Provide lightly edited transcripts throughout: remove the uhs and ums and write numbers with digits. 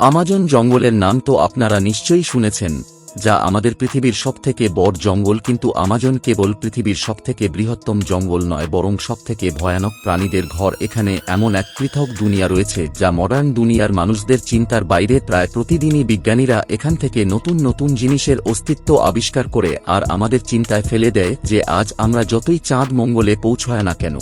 Amazon জঙ্গলের নাম তো আপনারা নিশ্চয়ই শুনেছেন, যা আমাদের পৃথিবীর সবথেকে বড় জঙ্গল। কিন্তু আমাজন কেবল পৃথিবীর সবথেকে বৃহত্তম জঙ্গল নয়, বরং সবথেকে ভয়ানক প্রাণীদের ঘর। এখানে এমন এক পৃথক দুনিয়া রয়েছে যা মডার্ন দুনিয়ার মানুষদের চিন্তার বাইরে। প্রায় প্রতিদিনই বিজ্ঞানীরা এখান থেকে নতুন নতুন জিনিসের অস্তিত্ব আবিষ্কার করে আর আমাদের চিন্তায় ফেলে দেয় যে আজ আমরা যতই চাঁদ মঙ্গলে পৌঁছায় না কেন,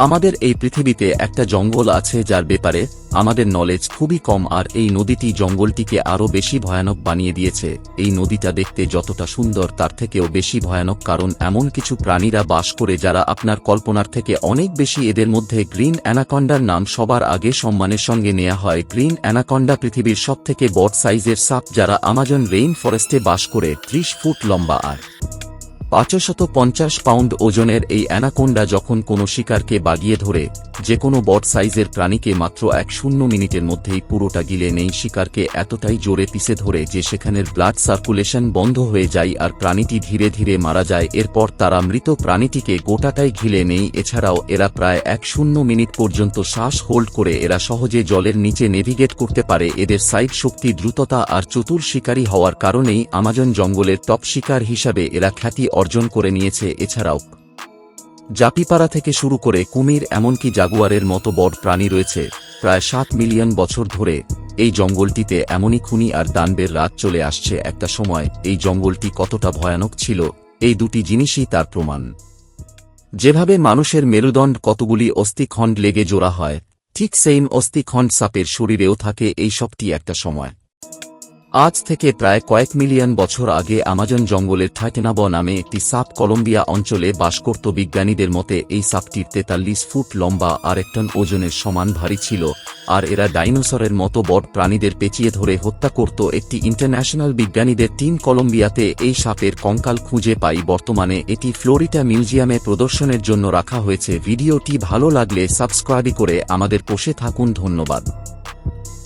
আমাদের এই পৃথিবীতে একটা জঙ্গল আছে যার ব্যাপারে আমাদের নলেজ খুবই কম। আর এই নদীটি জঙ্গলটিকে আরও বেশি ভয়ানক বানিয়ে দিয়েছে। এই নদীটা দেখতে যতটা সুন্দর তার থেকেও বেশি ভয়ানক, কারণ এমন কিছু প্রাণীরা বাস করে যারা আপনার কল্পনার থেকে অনেক বেশি। এদের মধ্যে গ্রিন অ্যানাকন্ডার নাম সবার আগে সম্মানের সঙ্গে নেওয়া হয়। গ্রিন অ্যানাকন্ডা পৃথিবীর সবথেকে বড় সাইজের সাপ, যারা আমাজন রেইন ফরেস্টে বাস করে। 30 ফুট লম্বা আর 550 পাউন্ড ওজনের এই অ্যানাকোন্ডা যখন কোনো শিকারকে বাগিয়ে ধরে, যে কোনো বড় সাইজের প্রাণীকে মাত্র 1 মিনিটের মধ্যেই পুরোটা গিলে নেই। শিকারকে এতটাই জোরে পিষে ধরে যে সেখানের ব্লাড সার্কুলেশন বন্ধ হয়ে যায় আর প্রাণীটি ধীরে ধীরে মারা যায়। এরপর তারা মৃত প্রাণীটিকে গোটাটাই গিলে নেই। এছাড়াও এরা প্রায় 1 মিনিট পর্যন্ত শ্বাস হোল্ড করে। এরা সহজে জলের নিচে নেভিগেট করতে পারে। এদের সাইড শক্তি, দ্রুততা আর চতুর শিকারী হওয়ার কারণেই আমাজন জঙ্গলের টপ শিকার হিসাবে এরা খ্যাতি অর্জন করে নিয়েছে। এছাড়াও জাপিপারা থেকে শুরু করে কুমির, এমনকি জাগুয়ারের মতো বড় প্রাণী রয়েছে। প্রায় 7 মিলিয়ন বছর ধরে এই জঙ্গলটিতে এমনই খুনি আর দানবের রাত চলে আসছে। একটা সময় এই জঙ্গলটি কতটা ভয়ানক ছিল, এই দুটি জিনিসই তার প্রমাণ। যেভাবে মানুষের মেরুদণ্ড কতগুলি অস্থিখণ্ড লেগে জোড়া হয়, ঠিক সেইম অস্থিখণ্ড সাপের শরীরেও থাকে। এই সবটি একটা সময়। আজ থেকে প্রায় কয়েক মিলিয়ন বছর আগে আমাজন জঙ্গলের টাইটানাব নামে একটি সাপ কলম্বিয়া অঞ্চলে বাস করত। বিজ্ঞানীদের মতে এই সাপটির 43 ফুট লম্বা আর 1 টন ওজনের সমান ভারী ছিল। আর এরা ডাইনোসরের মতো বড় প্রাণীদের পেঁচিয়ে ধরে হত্যা করত। একটি ইন্টারন্যাশনাল বিজ্ঞানীদের টিম কলম্বিয়াতে এই সাপের কঙ্কাল খুঁজে পাই। বর্তমানে এটি ফ্লোরিডা মিউজিয়ামে প্রদর্শনের জন্য রাখা হয়েছে। ভিডিওটি ভালো লাগলে সাবস্ক্রাইব করে আমাদের পাশে থাকুন। ধন্যবাদ।